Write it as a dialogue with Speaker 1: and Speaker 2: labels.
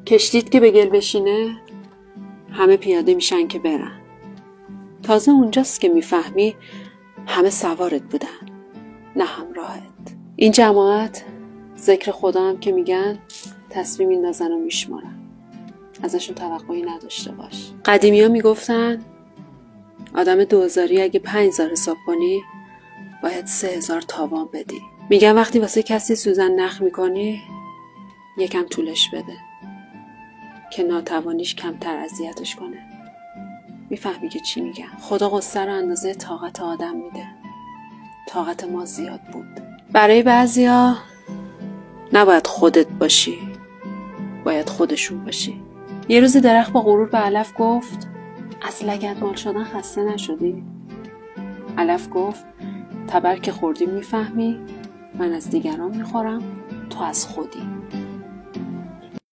Speaker 1: کشتیت که به گل بشینه همه پیاده میشن که برن. تازه اونجاست که میفهمی همه سوارت بودن نه همراهت. این جماعت ذکر خدا هم که میگن تصمیم میندازن و میشمارن. ازشون توقعی نداشته باش. قدیمی ها میگفتن آدم 2000 اگه 5000 حساب کنی باید 3000 تاوان بدی. میگن وقتی واسه کسی سوزن نخ میکنی یکم طولش بده که ناتوانیش کمتر اذیتش کنه. میفهمی که چی میگن؟ خدا قصه رو اندازه طاقت آدم میده. طاقت ما زیاد بود. برای بعضیا نباید خودت باشی، باید خودشون باشی. یه روز درخت با غرور به علف گفت از لگدمال شدن خسته نشدی؟ علف گفت تبر که خوردی میفهمی من از دیگران میخورم، تو از خودی.